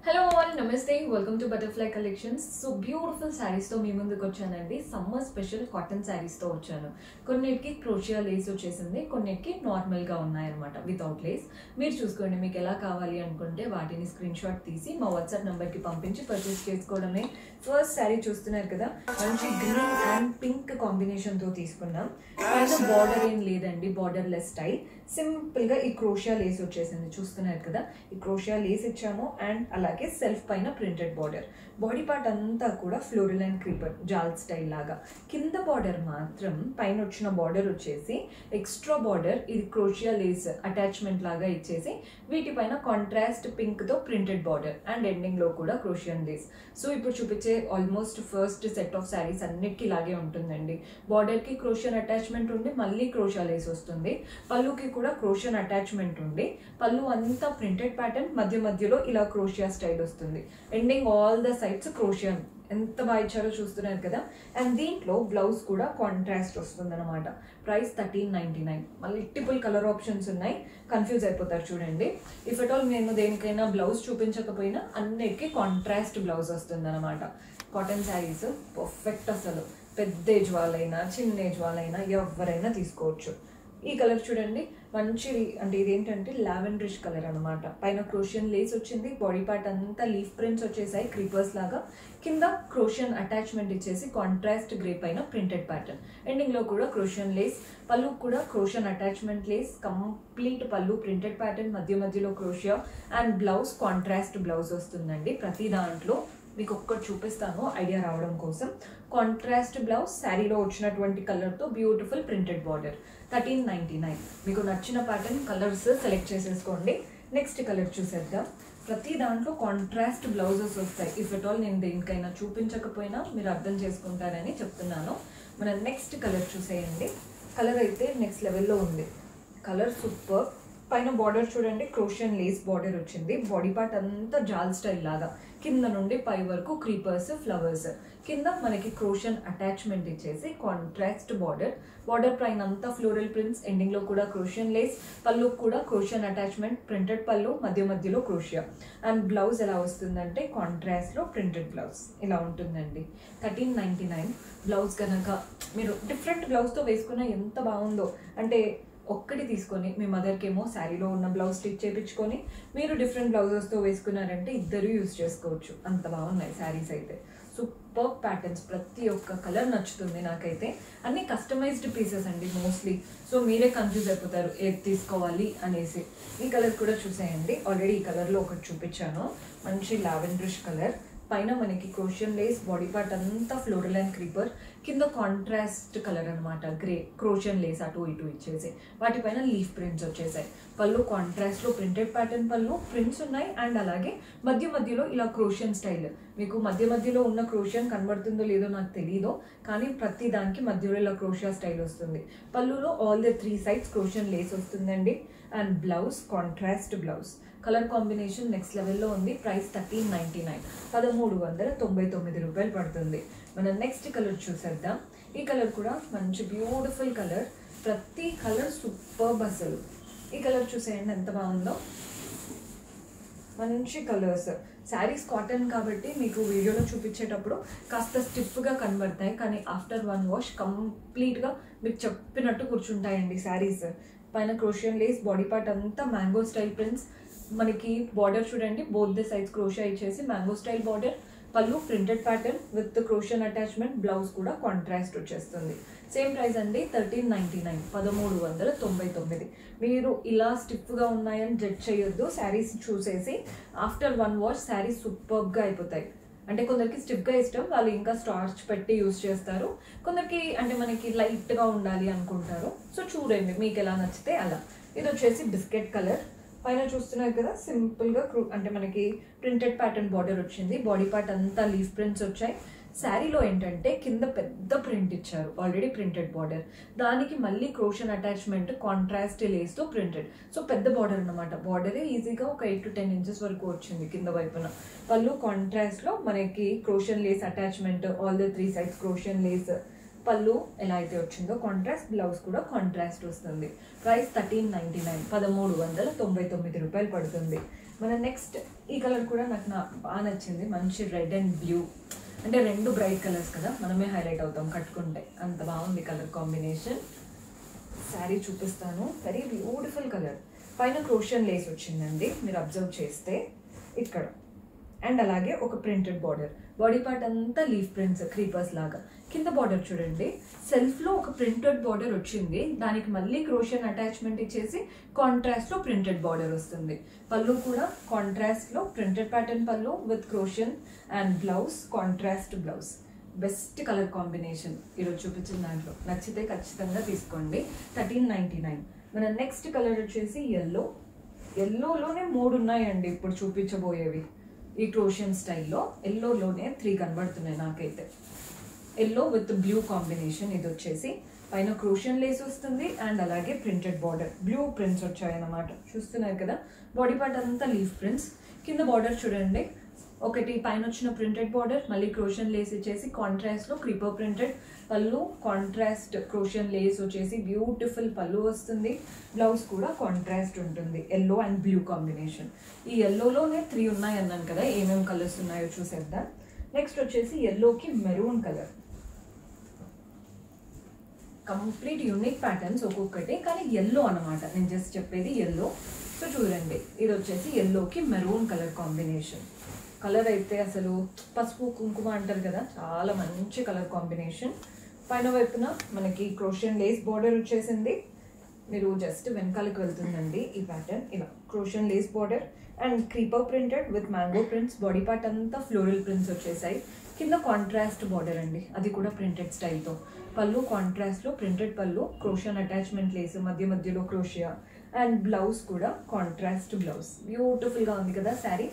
Hello all, Namaste, welcome to Butterfly Collections. So beautiful sarees తో మీ ముందుకు వచ్చానండి. Summer special cotton sarees తో వచ్చాను. కొన్నిటికి క్రోషియా లేస్ వచ్చేసింది, కొన్నిటికి నార్మల్ గా ఉన్నాయన్నమాట వితౌట్ లేస్. మీరు చూసుకోండి, మీకు ఎలా కావాలి అనుకుంటే వాటిని స్క్రీన్ షాట్ తీసి మా వాట్సాప్ నంబర్ కి పంపించి పర్చేస్ చేసుకోవడమే. ఫస్ట్ సారీ చూస్తున్నారు కదా, మంచి గ్రీన్ అండ్ పింక్ కాంబినేషన్ తో తీసుకున్నాం. పైన బార్డర్ ఏం లేదండి, బార్డర్ లెస్ స్టైల్. సింపుల్ గా ఈ క్రోషియా లేస్ వచ్చేసింది, చూస్తున్నారు కదా. ఈ క్రోషియా లేస్ ఇచ్చాము అండ్ అలాగే సెల్ఫ్ పైన ప్రింటెడ్ బార్డర్. బాడీ పార్ట్ అంతా కూడా ఫ్లోరల్ అండ్ క్రీపర్ జాల్ స్టైల్ లాగా. కింద బార్డర్ మాత్రం పైన వచ్చిన బార్డర్ వచ్చేసి ఎక్స్ట్రా బార్డర్, ఇది క్రోషియా లేస్ అటాచ్మెంట్ లాగా ఇచ్చేసి వీటిపైన కాంట్రాస్ట్ పింక్ తో ప్రింటెడ్ బార్డర్ అండ్ ఎండింగ్ లో కూడా క్రోషియన్ లేస్. సో ఇప్పుడు చూపించే almost first set of saris అన్నిటికీ ఇలాగే ఉంటుందండి. బార్డర్ కి క్రోషియన్ అటాచ్మెంట్ ఉండి మళ్ళీ క్రోషియా లేస్ వస్తుంది. పళ్ళుకి కూడా క్రోషియన్ అటాచ్మెంట్ ఉండి పళ్ళు అంతా ప్రింటెడ్ ప్యాటర్న్, మధ్య మధ్యలో ఇలా క్రోషియా స్టైల్ వస్తుంది. ఎండింగ్ ఆల్ ద సైడ్స్ క్రోషియన్. ఎంత బాగా ఇచ్చారో చూస్తున్నారు కదా. అండ్ దీంట్లో బ్లౌజ్ కూడా కాంట్రాస్ట్ వస్తుంది అనమాట. ప్రైస్ 1399. మల్టిపుల్ కలర్ ఆప్షన్స్ ఉన్నాయి, కన్ఫ్యూజ్ అయిపోతారు చూడండి. ఇఫ్ ఎట్ ఆల్ నేను దేనికైనా బ్లౌజ్ చూపించకపోయినా అన్నిటికీ కాంట్రాస్ట్ బ్లౌజ్ వస్తుంది అనమాట. కాటన్ శారీస్ పర్ఫెక్ట్, అసలు పెద్ద ఏజ్ వాళ్ళైనా చిన్న ఏజ్ వాళ్ళైనా ఎవరైనా తీసుకోవచ్చు. ఈ కలర్ చూడండి, మంచి అంటే ఇదేంటంటే లావెండరిష్ కలర్ అనమాట. పైన క్రోషియన్ లేస్ వచ్చింది, బాడీ పార్ట్ అంతా లీఫ్ ప్రింట్స్ వచ్చేసాయి క్రీపర్స్ లాగా. కింద క్రోషియన్ అటాచ్మెంట్ ఇచ్చేసి కాంట్రాస్ట్ గ్రే పైన ప్రింటెడ్ ప్యాటర్న్. ఎండింగ్ లో కూడా క్రోషియన్ లేస్, పళ్ళు కూడా క్రోషియన్ అటాచ్మెంట్ లేస్, కంప్లీట్ పళ్ళు ప్రింటెడ్ ప్యాటర్న్, మధ్య మధ్యలో క్రోషియా అండ్ బ్లౌజ్ కాంట్రాస్ట్ బ్లౌజ్ వస్తుందండి. ప్రతి దాంట్లో మీకు ఒక్కటి చూపిస్తాను ఐడియా రావడం కోసం. కాంట్రాస్ట్ బ్లౌజ్, శారీలో వచ్చినటువంటి కలర్తో బ్యూటిఫుల్ ప్రింటెడ్ బార్డర్. 1399. మీకు నచ్చిన ప్యాటర్న్ కలర్స్ సెలెక్ట్ చేసేసుకోండి. నెక్స్ట్ కలర్ చూసేద్దాం. ప్రతి దాంట్లో కాంట్రాస్ట్ బ్లౌజెస్ వస్తాయి. ఇఫ్ ఎట్ ఆల్ నేను దేనికైనా చూపించకపోయినా మీరు అర్థం చేసుకుంటారని చెప్తున్నాను. మన నెక్స్ట్ కలర్ చూసేయండి. కలర్ అయితే నెక్స్ట్ లెవెల్లో ఉంది. Colour super. పైన బార్డర్ చూడండి, క్రోషియన్ లేస్ బార్డర్ వచ్చింది. బాడీ పార్ట్ అంతా జాల్ స్టైల్ లాగా, కింద నుండి పై వరకు క్రీపర్స్, ఫ్లవర్స్. కింద మనకి క్రోషియన్ అటాచ్మెంట్ ఇచ్చేసి కాంట్రాస్ట్ బార్డర్. బార్డర్ పైన అంతా ఫ్లోరల్ ప్రింట్స్, ఎండింగ్ లో కూడా క్రోషియన్ లేస్. పళ్ళు కూడా క్రోషియన్ అటాచ్మెంట్, ప్రింటెడ్ పళ్ళు, మధ్య మధ్యలో క్రోషియా. అండ్ బ్లౌజ్ ఎలా వస్తుందంటే కాంట్రాస్ట్ లో ప్రింటెడ్ బ్లౌజ్ ఇలా ఉంటుందండి. 1399. బ్లౌజ్ కనుక మీరు డిఫరెంట్ బ్లౌజ్ తో వేసుకున్నా ఎంత బాగుందో. అంటే ఒక్కటి తీసుకొని మీ మదర్కి ఏమో శారీలో ఉన్న బ్లౌజ్ స్టిచ్ చేయించుకొని మీరు డిఫరెంట్ బ్లౌజెస్తో వేసుకున్నారంటే ఇద్దరు యూజ్ చేసుకోవచ్చు. అంత బాగున్నాయి శారీస్ అయితే. సూపర్ ప్యాటర్న్స్, ప్రతి ఒక్క కలర్ నచ్చుతుంది నాకైతే. అన్ని కస్టమైజ్డ్ పీసెస్ అండి మోస్ట్లీ. సో మీరే కన్ఫ్యూజ్ అయిపోతారు ఏది తీసుకోవాలి అనేసి. ఈ కలర్ కూడా చూసేయండి. ఆల్రెడీ ఈ కలర్లో ఒకటి చూపించాను, మంచి లావెండరిష్ కలర్. పైన మనకి క్రోషియన్ లేస్, బాడీ పార్ట్ అంతా ఫ్లోరల్ అండ్ క్రీపర్. కింద కాంట్రాస్ట్ కలర్ అనమాట, గ్రే. క్రోషియన్ లేస్ అటు ఇటు ఇచ్చేసి వాటిపైన లీఫ్ ప్రింట్స్ వచ్చేసాయి. పళ్ళు కాంట్రాస్ట్ లో ప్రింటెడ్ ప్యాటర్న్ పళ్ళు, ప్రింట్స్ ఉన్నాయి. అండ్ అలాగే మధ్య మధ్యలో ఇలా క్రోషియన్ స్టైల్. మీకు మధ్య మధ్యలో ఉన్న క్రోషియన్ కనబడుతుందో లేదో నాకు తెలియదు, కానీ ప్రతి దానికి మధ్యలో ఇలా క్రోషియా స్టైల్ వస్తుంది. పళ్ళులో all the 3 sides crochet Lay's వస్తుందండి. And blouse contrast blouse. Colour combination next లెవెల్లో ఉంది. ప్రైస్ 1399. 1399 రూపాయలు పడుతుంది. మనం నెక్స్ట్ కలర్ చూసేద్దాం. ఈ కలర్ కూడా మంచి బ్యూటిఫుల్ కలర్. ప్రతి కలర్ సూపర్బ్ అసలు. ఈ కలర్ చూసేయండి ఎంత బాగుందో. మంచి కలర్స్. శారీస్ కాటన్ కాబట్టి మీకు వీడియోలో చూపించేటప్పుడు కాస్త స్టిఫ్గా కనబడతాయి, కానీ ఆఫ్టర్ 1 వాష్ కంప్లీట్గా మీకు చెప్పినట్టు కూర్చుంటాయండి శారీస్. పైన క్రోషియన్ లేస్, బాడీ పార్ట్ అంతా మ్యాంగో స్టైల్ ప్రింట్స్. మనకి బార్డర్ చూడండి, బోత్ ద సైడ్స్ క్రోషియా ఇచ్చేసి మ్యాంగో స్టైల్ బార్డర్. పళ్ళు ప్రింటెడ్ ప్యాటర్న్ విత్ క్రోషియన్ అటాచ్మెంట్, బ్లౌజ్ కూడా కాంట్రాస్ట్ వచ్చేస్తుంది. సేమ్ ప్రైస్ అండి, 1399. 1399. మీరు ఇలా స్టిఫ్గా ఉన్నాయని జడ్జ్ చేయొద్దు. శారీస్ చూసేసి ఆఫ్టర్ 1 వాష్ శారీస్ సూపర్గా అయిపోతాయి. అంటే కొందరికి స్టిఫ్గా ఇష్టం, వాళ్ళు ఇంకా స్టార్చ్ పెట్టి యూజ్ చేస్తారు. కొందరికి అంటే మనకి లైట్గా ఉండాలి అనుకుంటారు. సో చూడండి మీకు ఎలా నచ్చితే అలా. ఇది వచ్చేసి బిస్కెట్ కలర్. పైన చూస్తున్నారు కదా, సింపుల్గా అంటే మనకి ప్రింటెడ్ ప్యాటర్న్ బార్డర్ వచ్చింది. బాడీ పార్ట్ అంతా లీఫ్ ప్రింట్స్ వచ్చాయి. శారీలో ఏంటంటే కింద పెద్ద ప్రింట్ ఇచ్చారు, ఆల్రెడీ ప్రింటెడ్ బార్డర్. దానికి మళ్ళీ క్రోషియన్ అటాచ్మెంట్ కాంట్రాస్ట్ లేస్తో ప్రింటెడ్. సో పెద్ద బార్డర్ అనమాట. బార్డరే ఈజీగా ఒక 8 to 10 ఇంచెస్ వరకు వచ్చింది కింద వైపున. పళ్ళు కాంట్రాస్ట్లో మనకి crochet lace attachment, all the 3 sides crochet lace. పళ్ళు ఎలా అయితే వచ్చిందో కాంట్రాస్ట్, బ్లౌజ్ కూడా కాంట్రాస్ట్ వస్తుంది. ప్రైస్ 1399. 1399 రూపాయలు పడుతుంది. మన నెక్స్ట్ ఈ కలర్ కూడా నాకు బాగా నచ్చింది, మంచి రెడ్ అండ్ బ్లూ, అంటే రెండు బ్రైట్ కలర్స్ కదా, మనమే హైలైట్ అవుతాం కట్టుకుంటే, అంత బాగుంది కలర్ కాంబినేషన్. శారీ చూపిస్తాను, వెరీ బ్యూటిఫుల్ కలర్. పైన క్రోషియన్ లేస్ వచ్చిందండి మీరు అబ్జర్వ్ చేస్తే ఇక్కడ, అండ్ అలాగే ఒక ప్రింటెడ్ బార్డర్, బాడీ పార్ట్ అంతా లీఫ్ ప్రింట్స్ క్రీపర్స్ లాగా. కింద బార్డర్ చూడండి, సెల్ఫ్లో ఒక ప్రింటెడ్ బార్డర్ వచ్చింది, దానికి మళ్ళీ క్రోషియన్ అటాచ్మెంట్ ఇచ్చేసి కాంట్రాస్ట్లో ప్రింటెడ్ బార్డర్ వస్తుంది. పళ్ళు కూడా కాంట్రాస్ట్లో ప్రింటెడ్ ప్యాటర్న్ పళ్ళు with crochet and blouse contrast blouse. Best colour combination ఈరోజు చూపించిన దాంట్లో, నచ్చితే ఖచ్చితంగా తీసుకోండి. 1399. మన నెక్స్ట్ కలర్ వచ్చేసి ఎల్లో. ఎల్లోలోనే 3 ఉన్నాయండి ఇప్పుడు చూపించబోయేవి. ఈ క్రోషియన్ స్టైల్లో ఎల్లోలోనే 3 కనబడుతున్నాయి నాకైతే. Yellow with blue combination. ఇది వచ్చేసి పైన క్రోషియన్ లేస్ వస్తుంది అండ్ అలాగే ప్రింటెడ్ బార్డర్, బ్లూ ప్రింట్స్ వచ్చాయన్నమాట. చూస్తున్నారు కదా, బాడీ పార్ట్ అంతా లీఫ్ ప్రింట్స్. కింద బార్డర్ చూడండి, ఒకటి పైన వచ్చిన ప్రింటెడ్ బార్డర్, మళ్ళీ క్రోషియన్ లేస్ ఇచ్చేసి కాంట్రాస్ట్లో క్రీపర్ ప్రింటెడ్ పళ్ళు, కాంట్రాస్ట్ క్రోషియన్ లేస్ వచ్చేసి బ్యూటిఫుల్ పళ్ళు వస్తుంది. బ్లౌజ్ కూడా కాంట్రాస్ట్ ఉంటుంది, ఎల్లో అండ్ బ్లూ కాంబినేషన్. ఈ ఎల్లోలోనే 3 ఉన్నాయి అన్నాను కదా, ఏమేమి కలర్స్ ఉన్నాయో చూసేద్దాం. నెక్స్ట్ వచ్చేసి ఎల్లోకి maroon colour. Complete unique patterns ఒక్కొక్కటి, కానీ ఎల్లో అనమాట నేను జస్ట్ చెప్పేది ఎల్లో. సో చూడండి, ఇది వచ్చేసి ఎల్లోకి మెరూన్ కలర్ కాంబినేషన్. కలర్ అయితే అసలు పసుపు కుంకుమ అంటారు కదా, చాలా మంచి కలర్ కాంబినేషన్. పైన వైపున మనకి క్రోషియన్ లేస్ బార్డర్ వచ్చేసింది. మీరు జస్ట్ వెనకాలకి వెళ్తుందండి ఈ ప్యాటర్న్, ఇలా crochet lace border and creeper printed with mango prints. Body part అంతా ఫ్లోరల్ ప్రింట్స్ వచ్చేసాయి. కింద కాంట్రాస్ట్ బార్డర్ అండి, అది కూడా ప్రింటెడ్ స్టైల్తో. పళ్ళు కాంట్రాస్ట్లో ప్రింటెడ్ పళ్ళు, క్రోషియన్ అటాచ్మెంట్ లేస్, మధ్య మధ్యలో క్రోషియా, అండ్ బ్లౌజ్ కూడా కాంట్రాస్ట్ బ్లౌజ్. బ్యూటిఫుల్గా ఉంది కదా శారీ.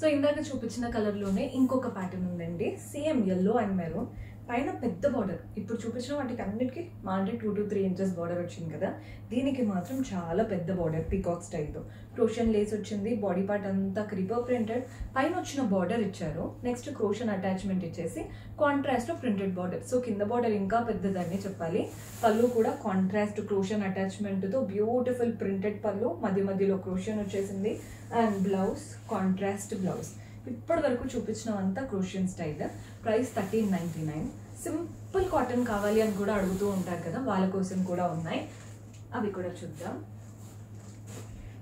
సో ఇందాక చూపించిన కలర్లోనే ఇంకొక ప్యాటర్న్ ఉందండి, సేమ్ ఎల్లో అండ్ మెరూన్. పైన పెద్ద బార్డర్, ఇప్పుడు చూపించిన వాటికి అన్నిటికీ మా 2 to 3 ఇంచెస్ బార్డర్ వచ్చింది కదా, దీనికి మాత్రం చాలా పెద్ద బార్డర్ పీకాక్ స్టైల్తో. క్రోషియన్ లేస్ వచ్చింది, బాడీ పార్ట్ అంతా క్రీపర్ ప్రింటెడ్, పైన వచ్చిన బార్డర్ ఇచ్చారు. నెక్స్ట్ క్రోషియన్ అటాచ్మెంట్ ఇచ్చేసి కాంట్రాస్ట్లో ప్రింటెడ్ బార్డర్. సో కింద బార్డర్ ఇంకా పెద్దదని చెప్పాలి. పళ్ళు కూడా కాంట్రాస్ట్ క్రోషియన్ అటాచ్మెంట్తో బ్యూటిఫుల్ ప్రింటెడ్ పళ్ళు, మధ్య మధ్యలో క్రోషియన్ వచ్చేసింది అండ్ బ్లౌజ్ కాంట్రాస్ట్ బ్లౌజ్. ఇప్పటి వరకు చూపించినవంతా క్రోషియన్ స్టైల్. ప్రైస్ 1399. సింపుల్ కాటన్ కావాలి అని కూడా అడుగుతూ ఉంటారు కదా, వాళ్ళ కోసం కూడా ఉన్నాయి, అవి కూడా చూద్దాం.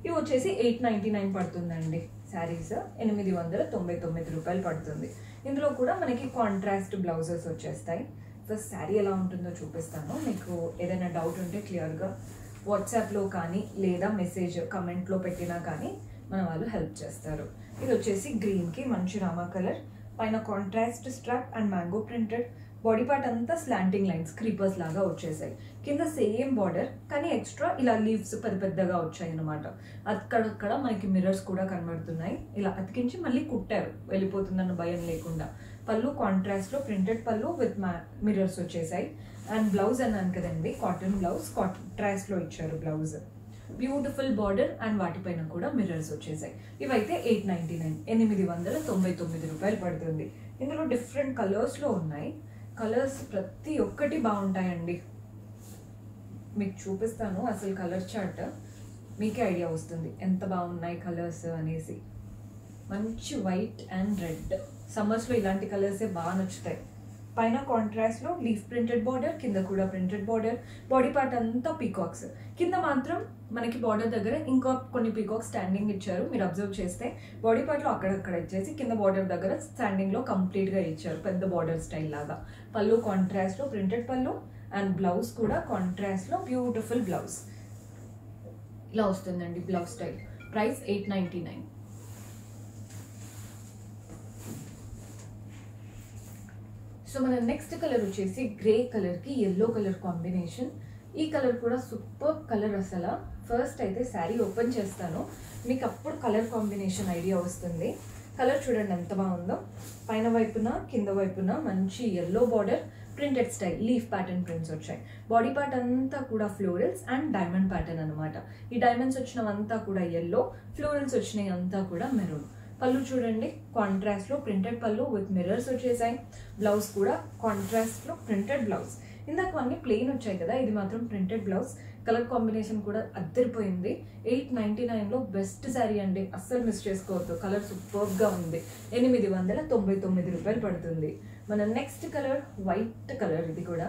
ఇవి వచ్చేసి 899 పడుతుందండి శారీస్, 899 రూపాయలు పడుతుంది. ఇందులో కూడా మనకి కాంట్రాస్ట్ బ్లౌజెస్ వచ్చేస్తాయి. ఫస్ట్ శారీ ఎలా ఉంటుందో చూపిస్తాను. మీకు ఏదైనా డౌట్ ఉంటే క్లియర్గా వాట్సాప్లో కానీ లేదా మెసేజ్ కమెంట్లో పెట్టినా కానీ మన వాళ్ళు హెల్ప్ చేస్తారు. ఇది వచ్చేసి గ్రీన్కి మంచి రామా కలర్, పైన contrast strap and mango printed, body part అంతా స్లాంటింగ్ లైన్స్ క్రీపర్స్ లాగా వచ్చేసాయి. కింద సేమ్ బార్డర్ కానీ ఎక్స్ట్రా ఇలా లీవ్స్ పెద్ద పెద్దగా వచ్చాయి అన్నమాట. అక్కడక్కడ మనకి మిర్రర్స్ కూడా కనబడుతున్నాయి. ఇలా అతికించి మళ్ళీ కుట్టారు, వెళ్ళిపోతుందన్న భయం లేకుండా. పళ్ళు కాంట్రాస్ట్లో ప్రింటెడ్ పళ్ళు విత్ మిర్రర్స్ వచ్చేసాయి. అండ్ బ్లౌజ్ అన్నాను కదండి, కాటన్ బ్లౌజ్, కాంట్రాస్ట్లో ఇచ్చారు బ్లౌజ్. బ్యూటిఫుల్ బార్డర్ అండ్ వాటిపైన కూడా మిర్రర్స్ వచ్చేసాయి. ఇవైతే 899, 899 రూపాయలు పడుతుంది. ఇందులో డిఫరెంట్ కలర్స్లో ఉన్నాయి. కలర్స్ ప్రతి ఒక్కటి బాగుంటాయండి, మీకు చూపిస్తాను అసలు కలర్ చార్ట్, మీకే ఐడియా వస్తుంది ఎంత బాగున్నాయి కలర్స్ అనేసి. మంచి వైట్ అండ్ రెడ్, సమ్మర్స్లో ఇలాంటి కలర్సే బాగా నచ్చుతాయి. పైన కాంట్రాస్ట్లో లీఫ్ ప్రింటెడ్ బార్డర్, కింద కూడా ప్రింటెడ్ బార్డర్, బాడీ పార్ట్ అంతా పీకాక్స్. కింద మాత్రం మనకి బార్డర్ దగ్గర ఇంకా కొన్ని పీకాక్స్ స్టాండింగ్ ఇచ్చారు. మీరు అబ్జర్వ్ చేస్తే బాడీ పార్ట్లో అక్కడక్కడ ఇచ్చేసి కింద బార్డర్ దగ్గర స్టాండింగ్లో కంప్లీట్గా ఇచ్చారు, పెద్ద బార్డర్ స్టైల్ లాగా. పళ్ళు కాంట్రాస్ట్లో ప్రింటెడ్ పళ్ళు అండ్ బ్లౌజ్ కూడా కాంట్రాస్ట్లో బ్యూటిఫుల్ బ్లౌజ్. ఇలా వస్తుందండి బ్లౌజ్ స్టైల్. ప్రైస్ 899. సో మన నెక్స్ట్ కలర్ వచ్చేసి గ్రే కలర్కి ఎల్లో కలర్ కాంబినేషన్. ఈ కలర్ కూడా సూపర్ కలర్ అసలు. ఫస్ట్ అయితే శారీ ఓపెన్ చేస్తాను, మీకు అప్పుడు కలర్ కాంబినేషన్ ఐడియా వస్తుంది. కలర్ చూడండి ఎంత బాగుందో. పైన వైపున కింద వైపున మంచి yellow border, printed style leaf pattern prints వచ్చాయి. బాడీ పార్ట్ అంతా కూడా ఫ్లోరల్స్ అండ్ డైమండ్ ప్యాటర్న్ అనమాట. ఈ డైమండ్స్ వచ్చినవంతా కూడా ఎల్లో, ఫ్లోరల్స్ వచ్చినవి అంతా కూడా మెరూన్. పళ్ళు చూడండి కాంట్రాస్ట్లో ప్రింటెడ్ పళ్ళు విత్ మిర్రర్స్ వచ్చేసాయి. బ్లౌజ్ కూడా కాంట్రాస్ట్లో ప్రింటెడ్ బ్లౌజ్. ఇందాక అన్ని ప్లెయిన్ వచ్చాయి కదా, ఇది మాత్రం ప్రింటెడ్ బ్లౌజ్. కలర్ కాంబినేషన్ కూడా అద్దరిపోయింది. 899లో బెస్ట్ శారీ అండి, అస్సలు మిస్ చేసుకోవద్దు. కలర్ సూపర్గా ఉంది. 899 రూపాయలు పడుతుంది. మన నెక్స్ట్ కలర్ వైట్ కలర్. ఇది కూడా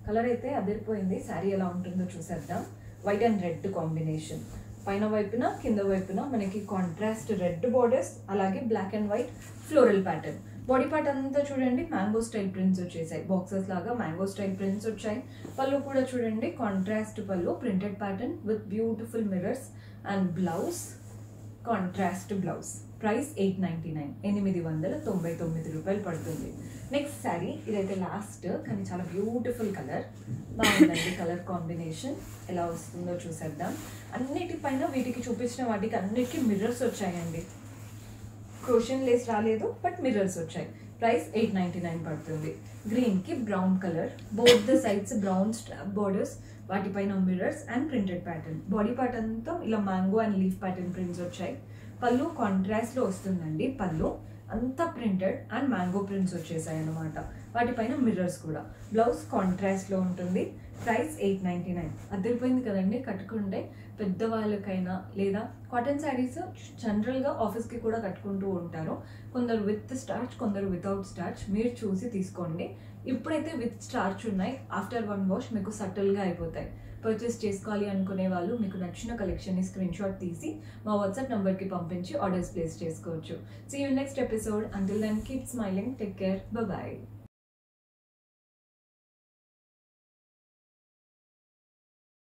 కలర్ అయితే అదిరిపోయింది. శారీ ఎలా ఉంటుందో చూసేద్దాం. White and red combination. పైన వైపున కింద వైపున మనకి కాంట్రాస్ట్ రెడ్ బోర్డర్స్, అలాగే black and white floral pattern. Body part అంతా చూడండి మ్యాంగో స్టైల్ ప్రింట్స్ వచ్చేసాయి. బాక్సెస్ లాగా మ్యాంగో స్టైల్ ప్రింట్స్ వచ్చాయి. పళ్ళు కూడా చూడండి కాంట్రాస్ట్ పళ్ళు, printed pattern with beautiful mirrors. And blouse contrast blouse. Price 899, 899 రూపాయలు పడుతుంది. నెక్స్ట్ శారీ, ఇదైతే లాస్ట్ కానీ చాలా బ్యూటిఫుల్ కలర్. బాగుందండి కలర్ కాంబినేషన్. ఎలా వస్తుందో చూసేద్దాం. అన్నిటిపైన వీటికి చూపించిన వాటికి అన్నిటికీ మిర్రర్స్ వచ్చాయండి. క్రోషియన్ లేస్ రాలేదు, బట్ మిర్రర్స్ వచ్చాయి. ప్రైస్ 899 పడుతుంది. గ్రీన్కి brown colour, both the sides brown strap borders, వాటిపైన mirrors and printed pattern. Body part అంతా ఇలా mango and leaf pattern prints వచ్చాయి. పళ్ళు కాంట్రాస్ట్లో వస్తుందండి. పళ్ళు అంతా ప్రింటెడ్ అండ్ మ్యాంగో ప్రింట్స్ వచ్చేసాయి అన్నమాట. వాటిపైన మిర్రర్స్ కూడా. బ్లౌజ్ కాంట్రాస్ట్లో ఉంటుంది. ప్రైస్ 899. అద్దరిపోయింది కదండి. కట్టుకుంటే పెద్దవాళ్ళకైనా లేదా కాటన్ శారీస్ జనరల్గా ఆఫీస్కి కూడా కట్టుకుంటూ ఉంటారు. కొందరు విత్ స్టార్చ్, కొందరు వితౌట్ స్టార్చ్. మీరు చూసి తీసుకోండి. ఇప్పుడైతే విత్ స్టార్చ్ ఉన్నాయి. ఆఫ్టర్ 1 వాష్ మీకు సటిల్గా అయిపోతాయి. పర్చేస్ చేసుకోవాలి అనుకునే వాళ్ళు మీకు నచ్చిన కలెక్షన్ని స్క్రీన్ షాట్ తీసి మా వాట్సాప్ నెంబర్కి పంపించి ఆర్డర్స్ ప్లేస్ చేసుకోవచ్చు. See you next episode. Until then keep smiling. Take care. Bye.